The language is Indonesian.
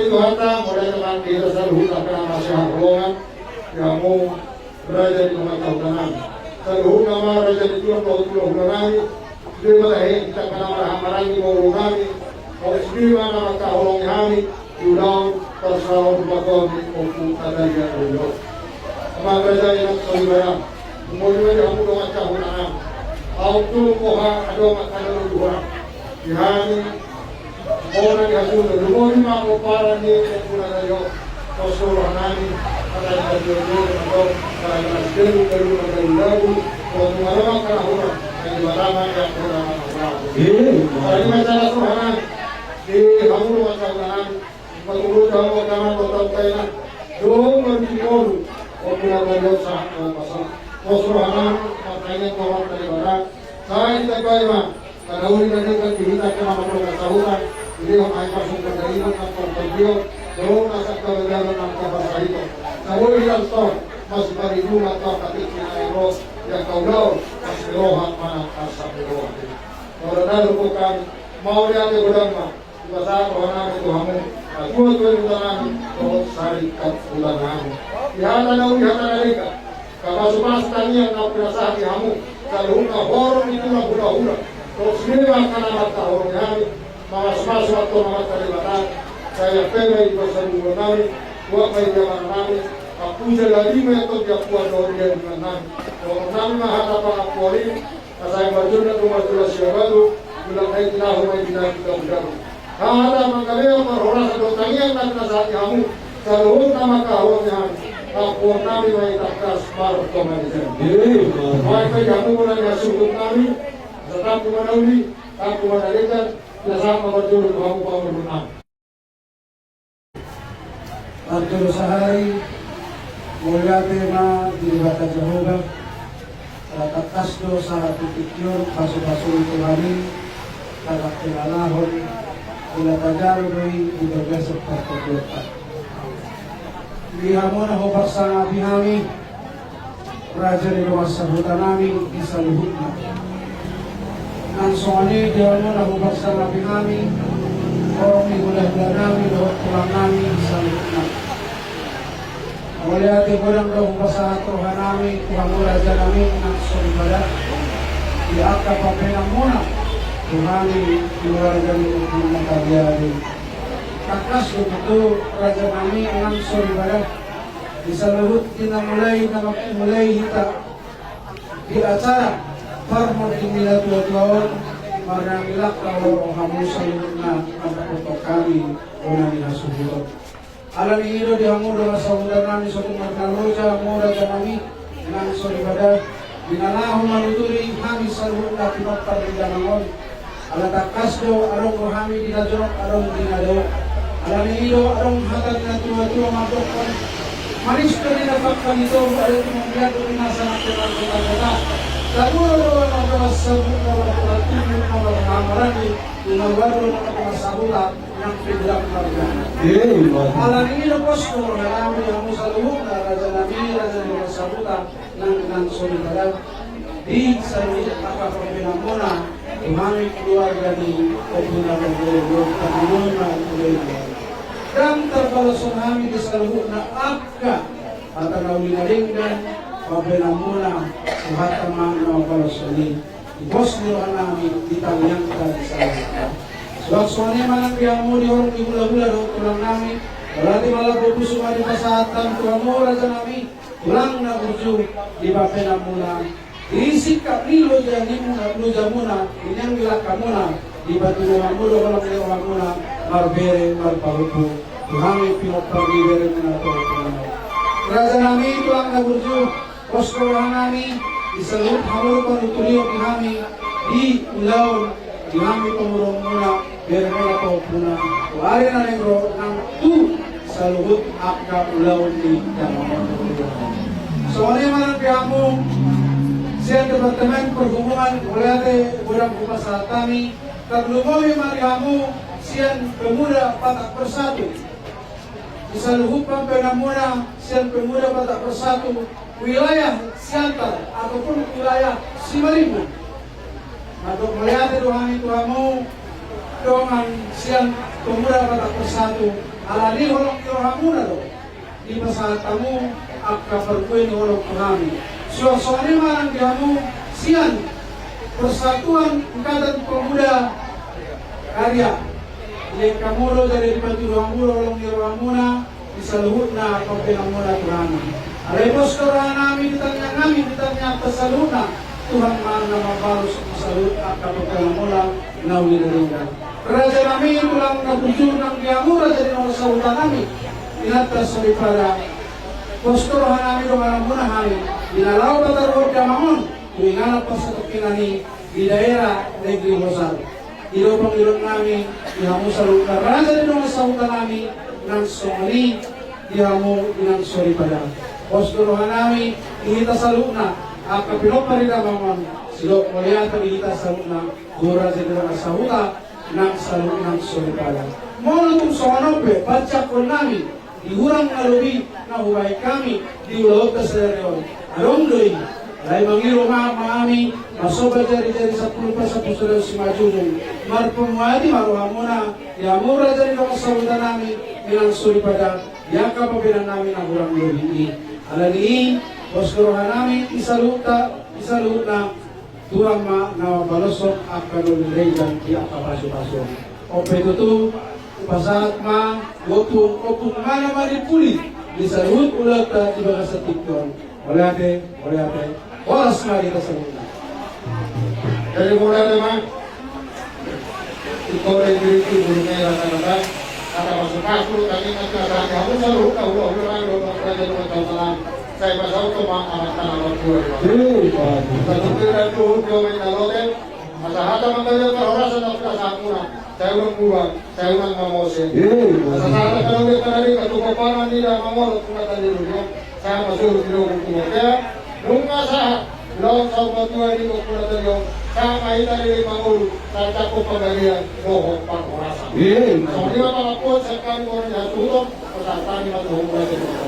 itu hata mulai dengan kita selalu akan masih golongan kamu raja di rumah tahunan selalu nama raja di tuan tahu nami dia malah kita kena marah-marah di bawah nami kalau sendiri nama kahulong kami ulang tersalah bakal di oku adanya dulu sama raja yang solibaya kemudian kamu dengan tahunan auto koha ada makanan dua dihani orang yang sudah lumuri mau para ni puna dayo kosoro nani ada yang jodoh atau ada yang sedang lagu kalau malam kana hura yang barama yang hura ini masalah Tuhan di kamu masalah menurut kamu kamu tahu kaya dong berjimur orang dayo sah pasal kosoro nani makanya orang dari barat saya tidak kaya karena uli dengan kita kena masalah tahunan beliau akan memperbaiki kantor beliau belum akan kebenaran kantor itu. Namun yang tahu masih beri rumah atau ketika aero yang kau tahu masih rohan mana asap rohan. Karena bukan mau dia di gudangnya bahasa rohan itu kamu. Aku itu gudang terus sari kat gudang kamu. Ihata nahu ihata mereka. Kapasukan tanya kau perasa kamu. Kalau kau horor itu lah hura-hura. Terus ini akan ada horor kamu. Mas waktu mamat kalibatan saya pengen bersama nami buat kerja nami aku jadi metode yang kuat dari nami kalau nami mahal apa aku ini saya berjuang rumah jelas baru bilang saya tidak mau tidak berjalan ada mengalir orang satu tanya nak nasib kamu kalau nama kau yang aku nami mai takas baru kemarin mereka kamu mulai masuk nami tetap menauni aku menarikan sama berjuru kamu menang. Arturo sehari mulia tema di batas Jehovah rakat kasdo sa titikyon paso-paso itu kami kakak pinalahon ila tajaroy di bergesek perkota lihamon na hubak sa abihami raja di luas sabutan namin isa luhut na nang soalnya dia mau nabubak sa nabi kami orang migulah-gulah namin doon pulang namin sa lukman wali ati ko lang nabubak sa atuhan namin Tuhan mula dyan namin ng solibada iaka papenang muna Tuhani luar dyan ng magkagyari kakas ko ito raja namin ng solibada isa luhut kinamulay na magmulay hita di acara Farmon inilah tuan marangilak kalau kamu selalu na memperkuat kami orang yang subur. Alam ini di hamu dengan saudara kami suatu markaloja mura kami dengan solibada binalahu manuturi kami selalu na pinapar di dalamon. Alat takasdo arong rohami di najok arong dinado. Alam ini arong hatag na tua-tua mabokon. Manis ko rin napakpan ito arong tumanggiat o nasa natin ang kata. Lalu orang sebut orang perhatian orang amarani dengan baru orang sabuta yang tidak marga. Alam ini lepas orang kami yang musaluh raja nabi raja yang sabuta dengan solidaritas di sini apa pembinaan mona kami keluarga di pembinaan berbuat kami dan terbalas kami di saluh na akka atau naulinaringgan pabila muna lahat ang mga nawapalasoni. Ibos nyo ka namin, italian ka sa lahat. So, suwani man ang biyang mo, di orang igula-gula, tulang namin. Wala di malabo puso ka di pasatan, tulang mo, raja namin. Tulang na kurso, di ba pena muna. Iisip ka, nilo dyan, di muna, pluja muna, inyang bilak ka muna. Di ba tulungan mo, do walang nilawang muna, marbere, marparupo. Tuhangi, pinagpag-ibere muna ito. Raja namin, tulang na kurso, Koskorahan namin, isalut hamur panutuliyo kami di ulaw, di kami pemurong muna, biar kaya po puna. Kuari na negro ng tu sa luhut akka ulaw di damang. So ano yung mga kaya mo, siya Departemen Perhubungan, ulate urang kumasa kami, taglumoy mga mo, siya pemuda patak persatu. Isa luhut pang penamuna, siya pemuda patak persatu, wilayah Siantar ataupun wilayah Simalungun. Untuk melihat Tuhan itu kamu dengan siang pemuda batak persatu Alani holong kirohamuna do. Di pasal tamu akka perkuin holong kami. Suasana marang kamu sian Persatuan Angkatan Pemuda Karya. Yang kamu dari Paturuangmura holong kirohamuna bisa luhut na pembenamuna Tuhan. Alay poskoran namin ditanya pesaluna Tuhan mana mabalus salut akan pembenamuna na winaringan. Raja kami tulang nabujur ng Kiamura jadi nomor sahutan kami. Inatas daripada poskorohan kami dong alam muna kami. Binalau bataruhod kamangon. Tuwinganap pa sa tukinani di daerah Negeri Rosal. Ilopang ilong namin, ihamu sa lugar. Raja din nomor sahutan kami ng Somali, ihamu inang daripada. Poskorohan namin, ihita sa luna. At kapilok pa rin naman, silok muliata ihita sa luna. Gura din ng sahutan ng salud ng suripala. Mula itong soanope, baca ko namin, diurang alubi na huway kami, diulog ka sa reon. Along doy, ay mangiro maami, masoba jari-jari sa pulupa sa puso ng simajunong. Marpumuadi, maruha muna, yamura jari ng saludan namin, ilang suripala, yaka pabilan namin ang urang lubi. Alaniin, poskorohan namin, isaluta na, turang na balosok at kanulilay dan di akapaso-paso. O petutu, pasahat ma, opung mana manipuli, bisa luhut ulat at ibaga sa tikton. Wala oras nga kita sa muna. Jadi mula naman, ikaw rin dito, bulungan ang kanabang, at ang masupasok, kami nagkasama, ako sa luhut na ulo, saya pasal tu mak amat tanah berkuah. Satu kira tu kami naloten, masa hata mengajar orang sedang kasanguna. Saya ulang buang, saya ulang mamosen. Masa hata kalau dia tadi ketukaran tidak mamol kumatan di dunia, saya masuk di dalam kumatan. Nunga sah, lawan sahabat tua di kumatan yang saya main dari mamul, saya cakup pemberian bohong pak orasa. Soalnya kalau pun sekarang orang jatuh, peserta ni masuk kumatan.